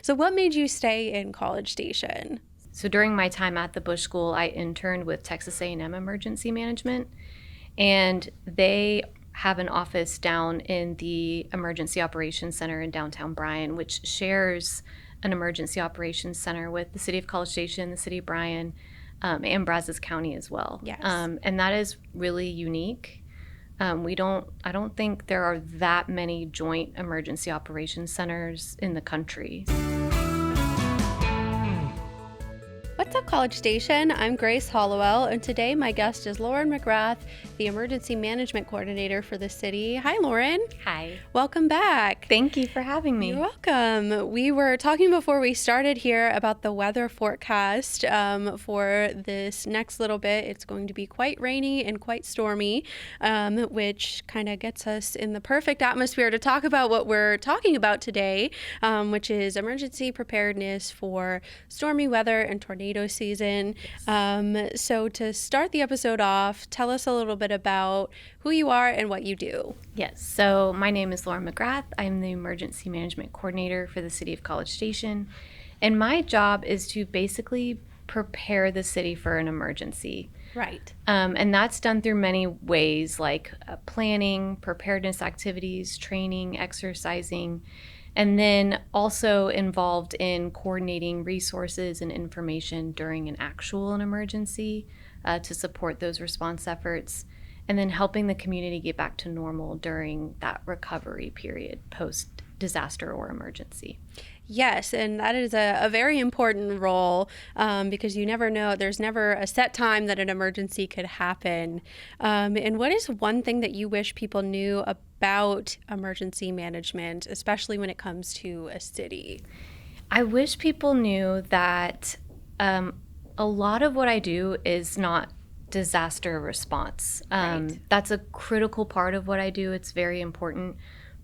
So what made you stay in College Station? So during my time at the Bush School, I interned with Texas A&M Emergency Management, and they have an office down in the Emergency Operations Center in downtown Bryan, which shares an Emergency Operations Center with the City of College Station, the City of Bryan, and Brazos County as well. Yes. And that is really unique. I don't think there are that many joint emergency operations centers in the country. What's up, College Station? I'm Grace Hollowell, and today my guest is Lauren McGrath, the Emergency Management Coordinator for the city. Hi, Lauren. Hi. Welcome back. Thank you for having me. You're welcome. We were talking before we started here about the weather forecast for this next little bit. It's going to be quite rainy and quite stormy, which kind of gets us in the perfect atmosphere to talk about what we're talking about today, which is emergency preparedness for stormy weather and tornado season. Yes. So to start the episode off, tell us a little bit about who you are and what you do. Yes. So my name is Lauren McGrath. I'm the Emergency Management Coordinator for the City of College Station. And my job is to basically prepare the city for an emergency. Right. And that's done through many ways, like planning, preparedness activities, training, exercising, and then also involved in coordinating resources and information during an actual emergency to support those response efforts, and then helping the community get back to normal during that recovery period post-disaster or emergency. Yes, and that is a very important role because you never know. There's never a set time that an emergency could happen. And what is one thing that you wish people knew about emergency management, especially when it comes to a city? I wish people knew that a lot of what I do is not disaster response. Right. That's a critical part of what I do. It's very important.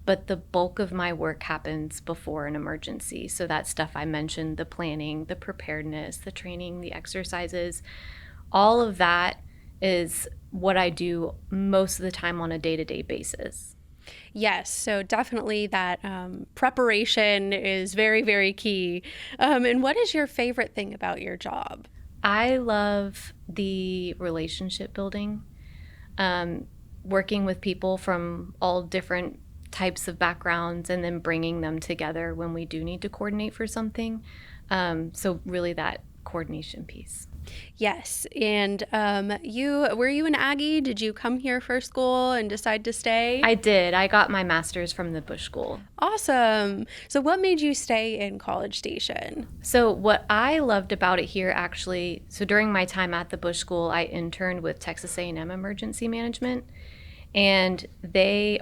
But the bulk of my work happens before an emergency. So that stuff I mentioned, the planning, the preparedness, the training, the exercises, all of that is what I do most of the time on a day-to-day basis. Yes, so definitely that preparation is very, very key. And what is your favorite thing about your job? I love the relationship building, working with people from all different types of backgrounds and then bringing them together when we do need to coordinate for something. So really that coordination piece. Yes, and were you an Aggie? Did you come here for school and decide to stay? I did. I got my master's from the Bush School. Awesome. So what made you stay in College Station? So what I loved about it here actually, so during my time at the Bush School, I interned with Texas A&M Emergency Management. And they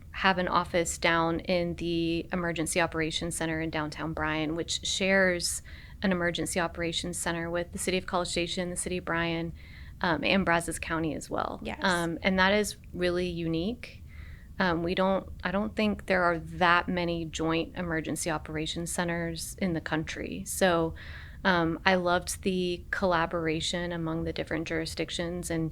have an office down in the Emergency Operations Center in downtown Bryan, which shares an Emergency Operations Center with the City of College Station, the City of Bryan, and Brazos County as well. Yes. And that is really unique. I don't think there are that many joint emergency operations centers in the country. So I loved the collaboration among the different jurisdictions and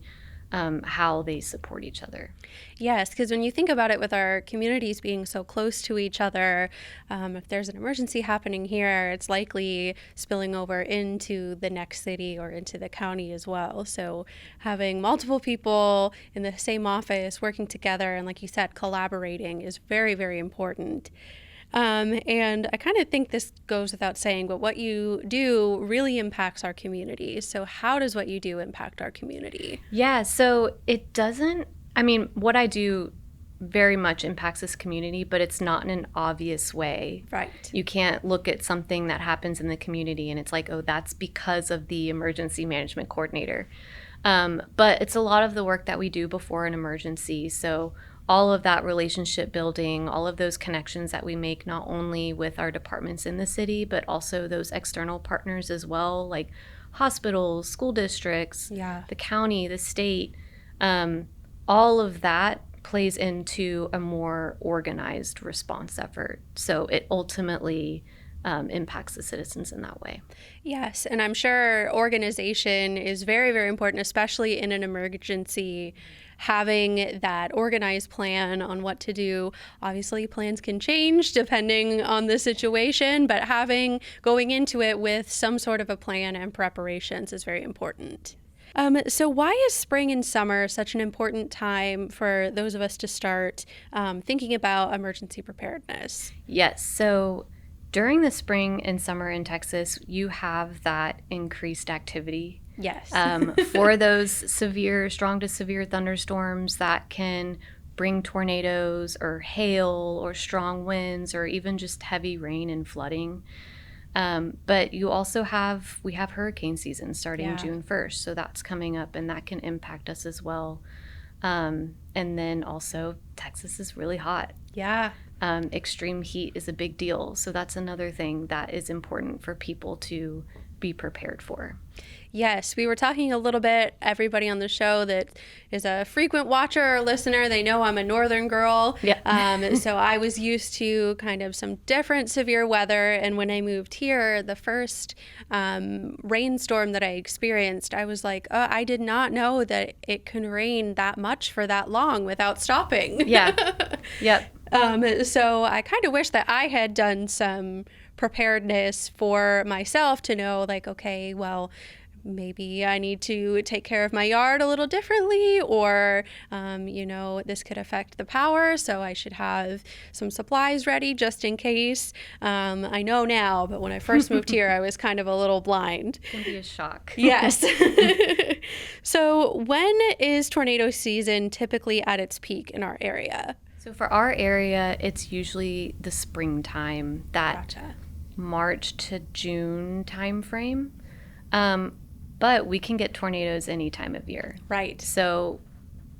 how they support each other. Yes, because when you think about it, with our communities being so close to each other, if there's an emergency happening here, it's likely spilling over into the next city or into the county as well. So having multiple people in the same office working together and, like you said, collaborating is very, very important. And I kind of think this goes without saying, but what you do really impacts our community. So how does what you do impact our community? Yeah, so what I do very much impacts this community, but it's not in an obvious way. Right. You can't look at something that happens in the community and it's like, oh, that's because of the emergency management coordinator. But it's a lot of the work that we do before an emergency. So all of that relationship building, all of those connections that we make, not only with our departments in the city, but also those external partners as well, like hospitals, school districts, the county, the state, all of that plays into a more organized response effort. So it ultimately impacts the citizens in that way. Yes, and I'm sure organization is very, very important, especially in an emergency. Having that organized plan on what to do. Obviously, plans can change depending on the situation, but going into it with some sort of a plan and preparations is very important. So why is spring and summer such an important time for those of us to start thinking about emergency preparedness? Yes, so during the spring and summer in Texas, you have that increased activity. Yes. For those strong to severe thunderstorms that can bring tornadoes or hail or strong winds or even just heavy rain and flooding. But we have hurricane season starting June 1st, so that's coming up and that can impact us as well. And then also Texas is really hot. Yeah. Extreme heat is a big deal, so that's another thing that is important for people to be prepared for. Yes, we were talking a little bit, everybody on the show that is a frequent watcher or listener, they know I'm a northern girl. Yeah. So I was used to kind of some different severe weather. And when I moved here, the first rainstorm that I experienced, I was like, oh, I did not know that it can rain that much for that long without stopping. Yeah. Yep. So I kind of wish that I had done some preparedness for myself to know, like, okay, well, maybe I need to take care of my yard a little differently, or, this could affect the power, so I should have some supplies ready just in case. I know now, but when I first moved here, I was kind of a little blind. It can be a shock. Yes. So when is tornado season typically at its peak in our area? So for our area, it's usually the springtime, that Gotcha. March to June timeframe. But we can get tornadoes any time of year. Right. So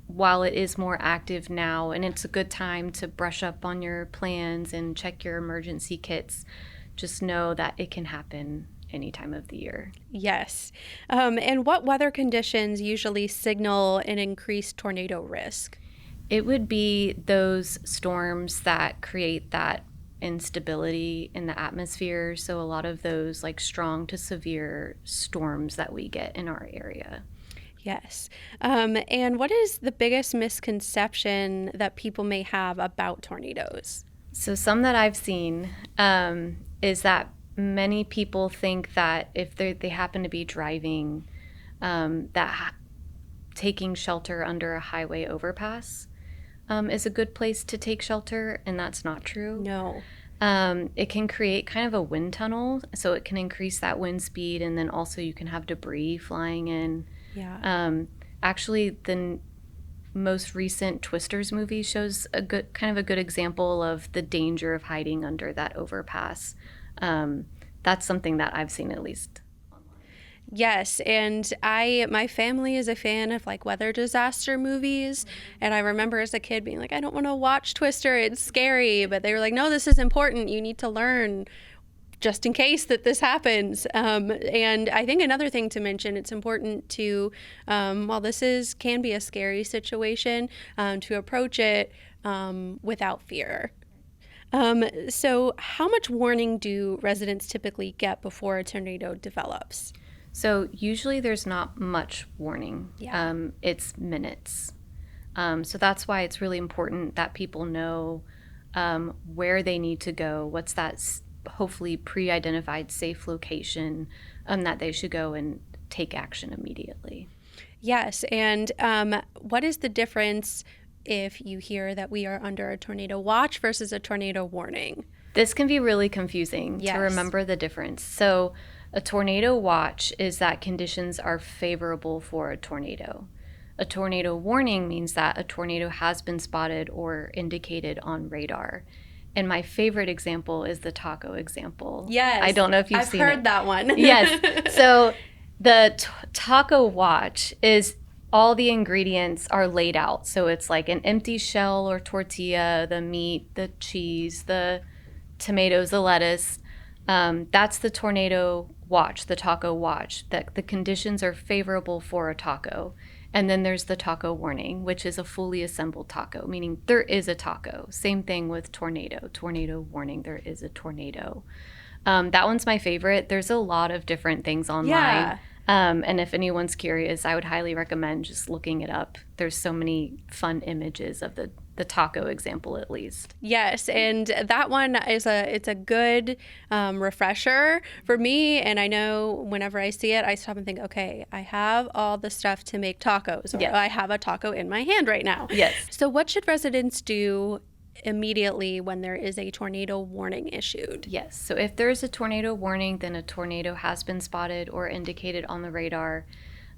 while it is more active now, and it's a good time to brush up on your plans and check your emergency kits, just know that it can happen any time of the year. Yes. And what weather conditions usually signal an increased tornado risk? It would be those storms that create that instability in the atmosphere. So a lot of those like strong to severe storms that we get in our area. Yes. And what is the biggest misconception that people may have about tornadoes? So some that I've seen is that many people think that if they happen to be driving, taking shelter under a highway overpass is a good place to take shelter, and that's not true. No. It can create kind of a wind tunnel, so it can increase that wind speed, and then also you can have debris flying in. Yeah. Actually, the most recent Twisters movie shows a good example of the danger of hiding under that overpass. That's something that I've seen, at least. Yes, and my family is a fan of like weather disaster movies, and I remember as a kid being like, I don't want to watch Twister, it's scary, but they were like, no, this is important, you need to learn just in case that this happens. And I think another thing to mention, it's important to, while can be a scary situation, to approach it without fear. So how much warning do residents typically get before a tornado develops? So usually there's not much warning. Yeah. It's minutes. So that's why it's really important that people know where they need to go, what's that hopefully pre-identified safe location that they should go and take action immediately. Yes, and what is the difference if you hear that we are under a tornado watch versus a tornado warning? This can be really confusing to remember the difference. So a tornado watch is that conditions are favorable for a tornado. A tornado warning means that a tornado has been spotted or indicated on radar. And my favorite example is the taco example. Yes. I don't know if you've seen it. I've heard that one. Yes. So the taco watch is all the ingredients are laid out. So it's like an empty shell or tortilla, the meat, the cheese, the tomatoes, the lettuce. That's the tornado watch, the taco watch, that the conditions are favorable for a taco. And then there's the taco warning, which is a fully assembled taco, meaning there is a taco. Same thing with tornado warning, there is a tornado. That one's my favorite. There's a lot of different things online. Yeah. And if anyone's curious, I would highly recommend just looking it up. There's so many fun images of the taco example, at least. Yes, and that one is it's a good refresher for me. And I know whenever I see it, I stop and think, okay, I have all the stuff to make tacos, or Yes. I have a taco in my hand right now. Yes. So what should residents do immediately when there is a tornado warning issued? Yes. So if there's a tornado warning, then a tornado has been spotted or indicated on the radar.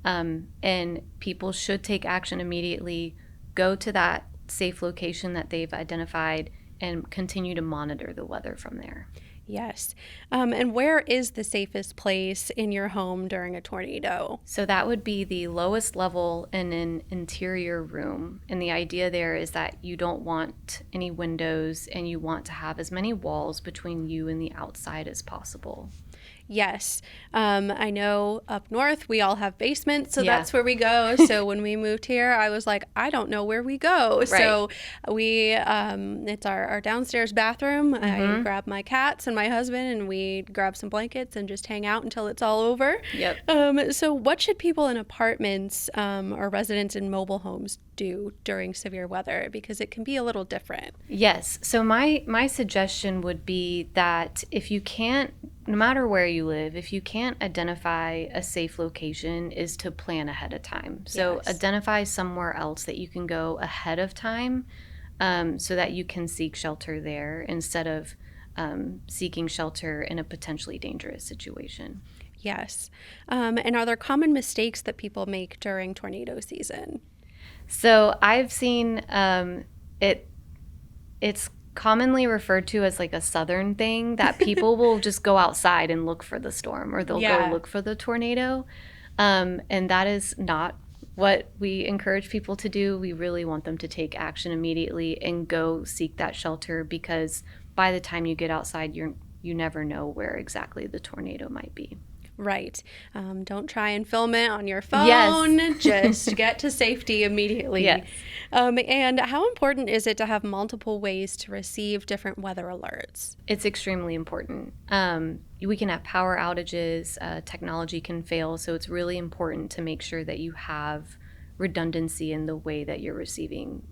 And people should take action immediately, go to that safe location that they've identified, and continue to monitor the weather from there. Yes. And where is the safest place in your home during a tornado? So that would be the lowest level in an interior room. And the idea there is that you don't want any windows, and you want to have as many walls between you and the outside as possible. Yes. I know up north we all have basements, so Yeah. that's where we go. So when we moved here, I was like, I don't know where we go. Right. So it's our downstairs bathroom. I grab my cats and my husband, and we grab some blankets and just hang out until it's all over. Yep. So what should people in apartments or residents in mobile homes do during severe weather? Because it can be a little different. Yes. So my suggestion would be that if you can't, no matter where you live, if you can't identify a safe location, is to plan ahead of time. So Yes. identify somewhere else that you can go ahead of time, so that you can seek shelter there instead of seeking shelter in a potentially dangerous situation. Yes. And are there common mistakes that people make during tornado season? So I've seen it's commonly referred to as like a southern thing, that people will just go outside and look for the storm, or they'll Yeah. go look for the tornado. And that is not what we encourage people to do. We really want them to take action immediately and go seek that shelter, because by the time you get outside, you never know where exactly the tornado might be. Right. Don't try and film it on your phone. Yes. Just get to safety immediately. Yes. And how important is it to have multiple ways to receive different weather alerts? It's extremely important. We can have power outages, technology can fail, so it's really important to make sure that you have redundancy in the way that you're receiving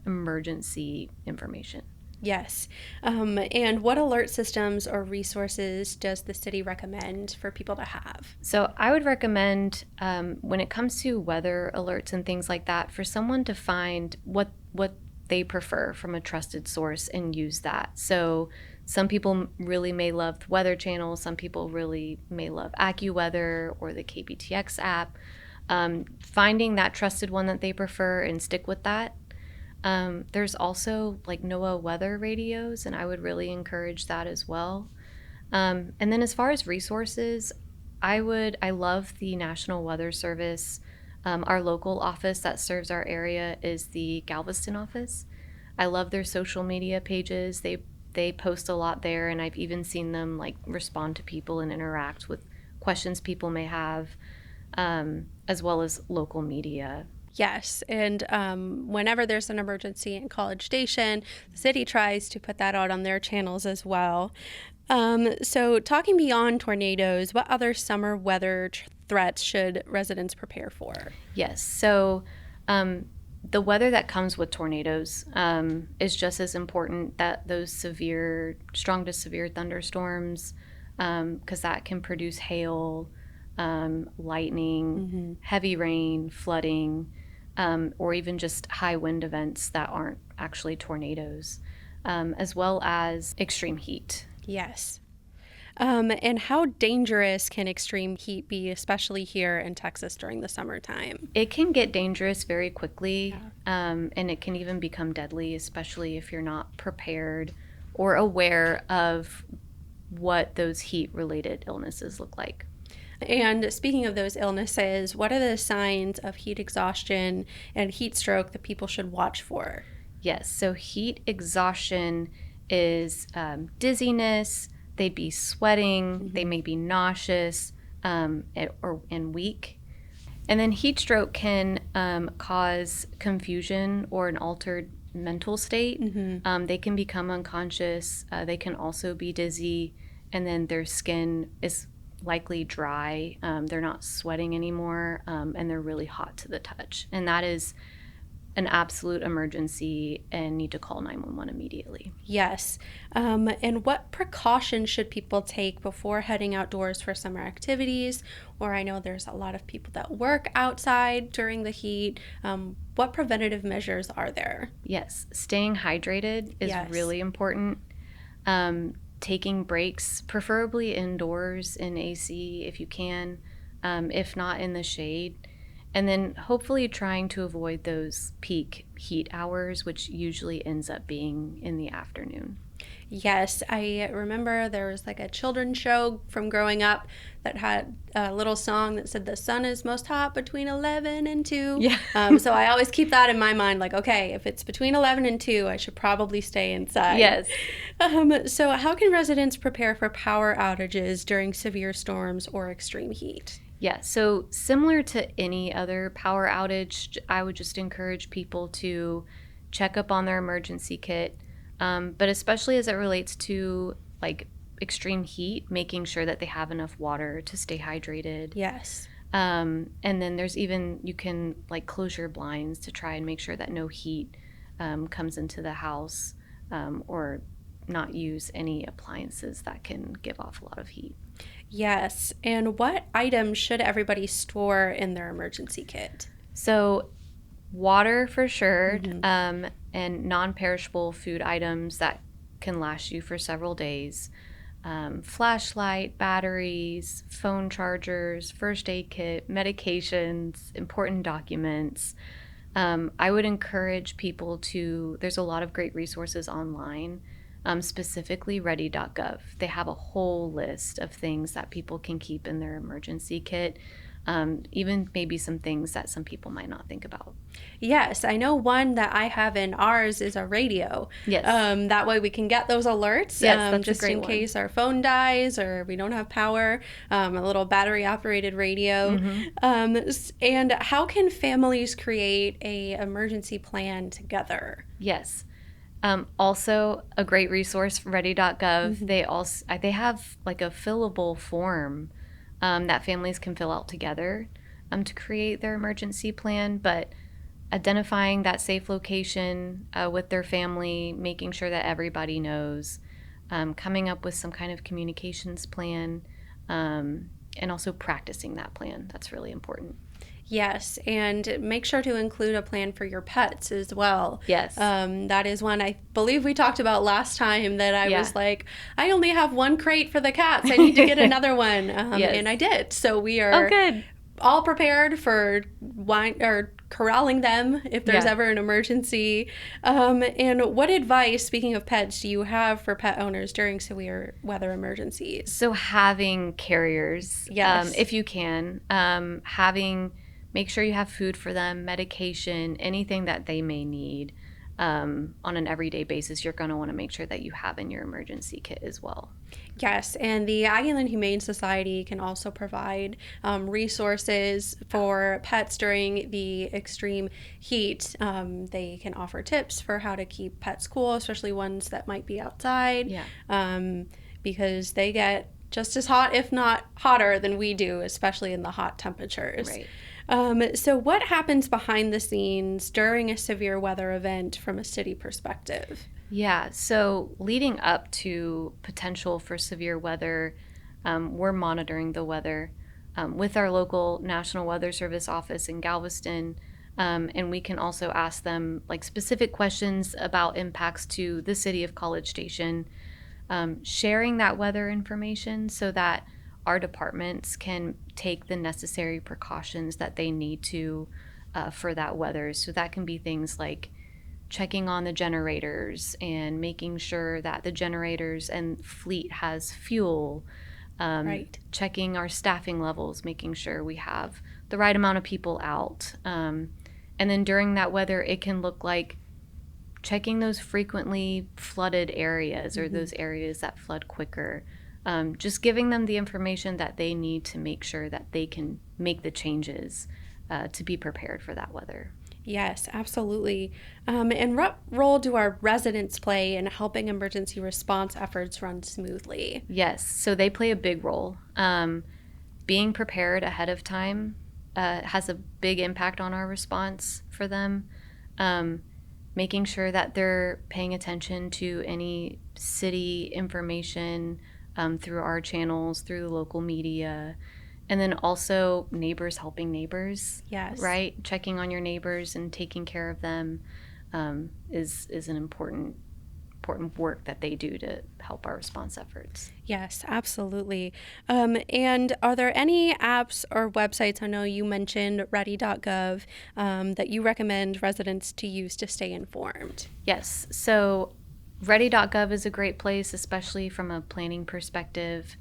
emergency information. Yes. And what alert systems or resources does the city recommend for people to have? So I would recommend, when it comes to weather alerts and things like that, for someone to find what they prefer from a trusted source and use that. So some people really may love the Weather Channel. Some people really may love AccuWeather or the KPTX app. Finding that trusted one that they prefer and stick with that. There's also like NOAA weather radios, and I would really encourage that as well. And then as far as resources, I love the National Weather Service. Our local office that serves our area is the Galveston office. I love their social media pages. They post a lot there, and I've even seen them like respond to people and interact with questions people may have, as well as local media. Yes, and whenever there's an emergency in College Station, the city tries to put that out on their channels as well. So talking beyond tornadoes, what other summer weather threats should residents prepare for? Yes, so the weather that comes with tornadoes is just as important, that those strong to severe thunderstorms, because that can produce hail, lightning, heavy rain, flooding, or even just high wind events that aren't actually tornadoes, as well as extreme heat. Yes. And how dangerous can extreme heat be, especially here in Texas during the summertime? It can get dangerous very quickly, and it can even become deadly, especially if you're not prepared or aware of what those heat-related illnesses look like. And speaking of those illnesses, what are the signs of heat exhaustion and heat stroke that people should watch for? Yes, so heat exhaustion is dizziness, they'd be sweating, they may be nauseous and weak. And then heat stroke can cause confusion or an altered mental state. They can become unconscious. They can also be dizzy and then their skin is likely dry. They're not sweating anymore, and they're really hot to the touch. And that is an absolute emergency and need to call 911 immediately. Yes. And what precautions should people take before heading outdoors for summer activities? Or I know there's a lot of people that work outside during the heat. What preventative measures are there? Yes, staying hydrated is Yes. really important. Taking breaks, preferably indoors in AC if you can, if not in the shade. And then hopefully trying to avoid those peak heat hours, which usually ends up being in the afternoon. Yes, I remember there was like a children's show from growing up that had a little song that said the sun is most hot between 11 and 2. Yeah. So I always keep that in my mind, like, okay, if it's between 11 and 2, I should probably stay inside. Yes. So how can residents prepare for power outages during severe storms or extreme heat? Yeah, so similar to any other power outage, I would just encourage people to check up on their emergency kit, but especially as it relates to like extreme heat, making sure that they have enough water to stay hydrated. Yes. And then there's even, you can like close your blinds to try and make sure that no heat comes into the house, or not use any appliances that can give off a lot of heat. Yes. And what items should everybody store in their emergency kit? So water for sure, and non-perishable food items that can last you for several days. Flashlight, batteries, phone chargers, first aid kit, medications, important documents. I would encourage people to, there's a lot of great resources online, specifically ready.gov. They have a whole list of things that people can keep in their emergency kit, even maybe some things that some people might not think about. Yes, I know one that I have in ours is a radio. Yes. That way we can get those alerts, Yes, that's a just great in one. case our phone dies or we don't have power, a little battery operated radio. And how can families create a emergency plan together? Yes. Also, a great resource, ready.gov. They have like a fillable form that families can fill out together to create their emergency plan. But identifying that safe location with their family, making sure that everybody knows, coming up with some kind of communications plan, and also practicing that plan. That's really important. Yes, and make sure to include a plan for your pets as well. Yes. That is one I believe we talked about last time that I Yeah. was like, I only have one crate for the cats. I need to get another one. Yes. And I did. So we Oh, are good. all prepared for corralling them if there's Yeah. ever an emergency. And what advice, speaking of pets, do you have for pet owners during severe weather emergencies? So having carriers, Yes. if you can, make sure you have food for them, medication, anything that they may need on an everyday basis. You're going to want to make sure that you have in your emergency kit as well. Yes, and the Aguilan Humane Society can also provide resources for pets during the extreme heat. They can offer tips for how to keep pets cool, especially ones that might be outside, because they get just as hot, if not hotter, than we do, especially in the hot temperatures. Right. So what happens behind the scenes during a severe weather event from a city perspective? Yeah, so leading up to potential for severe weather, we're monitoring the weather with our local National Weather Service office in Galveston, and we can also ask them like specific questions about impacts to the city of College Station, sharing that weather information so that our departments can take the necessary precautions that they need to for that weather. So that can be things like checking on the generators and making sure that the generators and fleet has fuel, Right. checking our staffing levels, making sure we have the right amount of people out. And then during that weather, it can look like checking those frequently flooded areas or those areas that flood quicker. Just giving them the information that they need to make sure that they can make the changes to be prepared for that weather. Yes, absolutely. And what role do our residents play in helping emergency response efforts run smoothly? Yes, so they play a big role. Being prepared ahead of time has a big impact on our response for them. Um, Making sure that they're paying attention to any city information through our channels, through the local media, and then also neighbors helping neighbors, Yes. right? Checking on your neighbors and taking care of them is an important work that they do to help our response efforts. Yes, absolutely. And are there any apps or websites? I know you mentioned ready.gov that you recommend residents to use to stay informed. Yes, so ready.gov is a great place, especially from a planning perspective.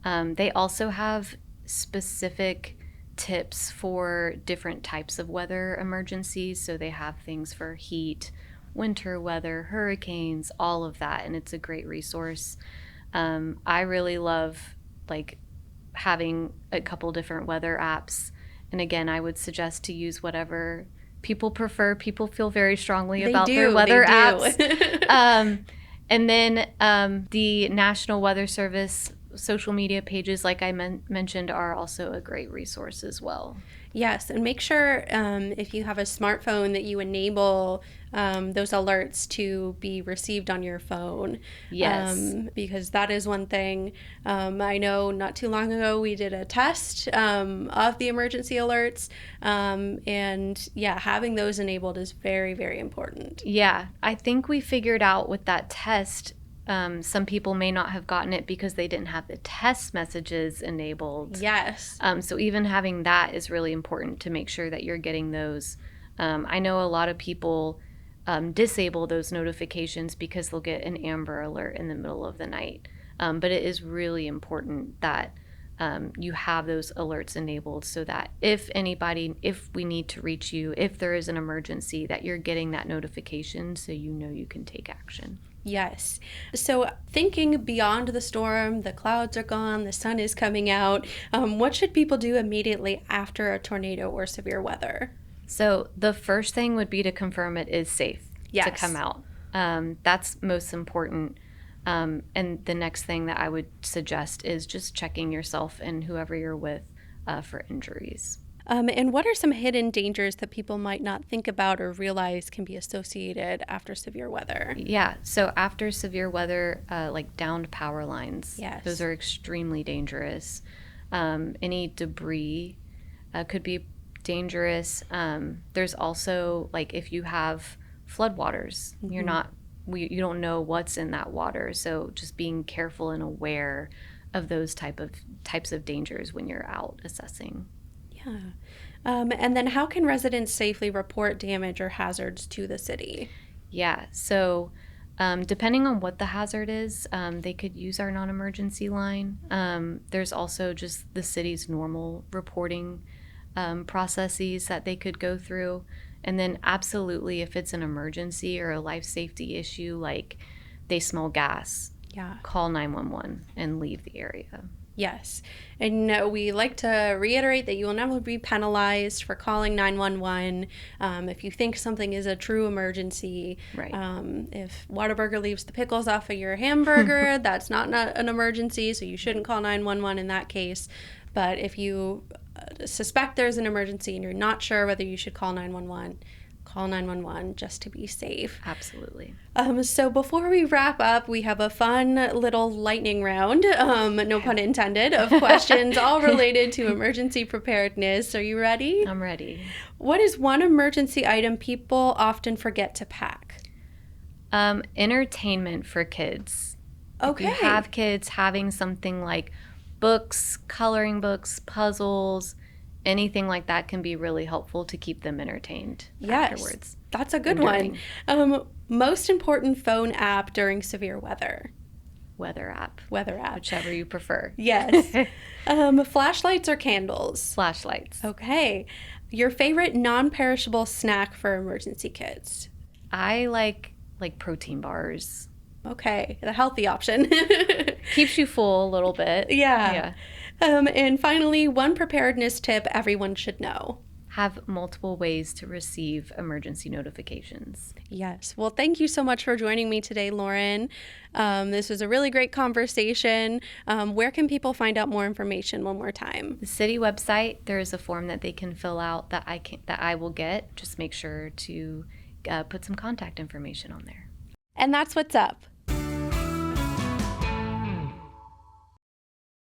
They also have specific tips for different types of weather emergencies. So they have things for heat, winter weather, hurricanes, all of that, and it's a great resource. I really love like having a couple different weather apps, and again, I would suggest to use whatever people prefer. People feel very strongly about their weather apps. And then the National Weather Service social media pages, like I mentioned, are also a great resource as well. Yes, and make sure if you have a smartphone that you enable those alerts to be received on your phone. Yes. Because that is one thing. I know not too long ago we did a test of the emergency alerts, and yeah, having those enabled is very, very important. Yeah, I think we figured out with that test, some people may not have gotten it because they didn't have the test messages enabled. Yes. So even having that is really important to make sure that you're getting those. I know a lot of people disable those notifications because they'll get an Amber Alert in the middle of the night. But it is really important that you have those alerts enabled so that if we need to reach you, if there is an emergency, that you're getting that notification so you know you can take action. Yes. So thinking beyond the storm, the clouds are gone, the sun is coming out, what should people do immediately after a tornado or severe weather? So the first thing would be to confirm it is safe to come out. That's most important. And the next thing that I would suggest is just checking yourself and whoever you're with for injuries. And what are some hidden dangers that people might not think about or realize can be associated after severe weather? Yeah, so after severe weather, like downed power lines, Yes. Those are extremely dangerous. Any debris could be dangerous. There's also, like, if you have floodwaters, you don't know what's in that water, so just being careful and aware of those types of dangers when you're out assessing. Yeah. And then how can residents safely report damage or hazards to the city? Yeah, so depending on what the hazard is, they could use our non-emergency line. There's also just the city's normal reporting processes that they could go through. And then absolutely, if it's an emergency or a life safety issue, like they smell gas, call 911 and leave the area. Yes. And we like to reiterate that you will never be penalized for calling 911 if you think something is a true emergency. Right. If Whataburger leaves the pickles off of your hamburger, that's not an emergency, so you shouldn't call 911 in that case. But if you suspect there's an emergency and you're not sure whether you should call 911, call 911 just to be safe. Absolutely. So before we wrap up, we have a fun little lightning round, no pun intended, of questions all related to emergency preparedness. Are you ready? I'm ready. What is one emergency item people often forget to pack? Entertainment for kids. Okay. If you have kids, having something like books, coloring books, puzzles, anything like that can be really helpful to keep them entertained afterwards. That's a good one. Most important phone app during severe weather? Weather app. Whichever you prefer. Yes. Flashlights or candles? Flashlights. Okay. Your favorite non-perishable snack for emergency kits? I like protein bars. Okay, the healthy option. Keeps you full a little bit. Yeah. And finally, one preparedness tip everyone should know. have multiple ways to receive emergency notifications. Yes. Well, thank you so much for joining me today, Lauren. This was a really great conversation. Where can people find out more information one more time? The city website, there is a form that they can fill out that I will get. Just make sure to put some contact information on there. And that's what's up.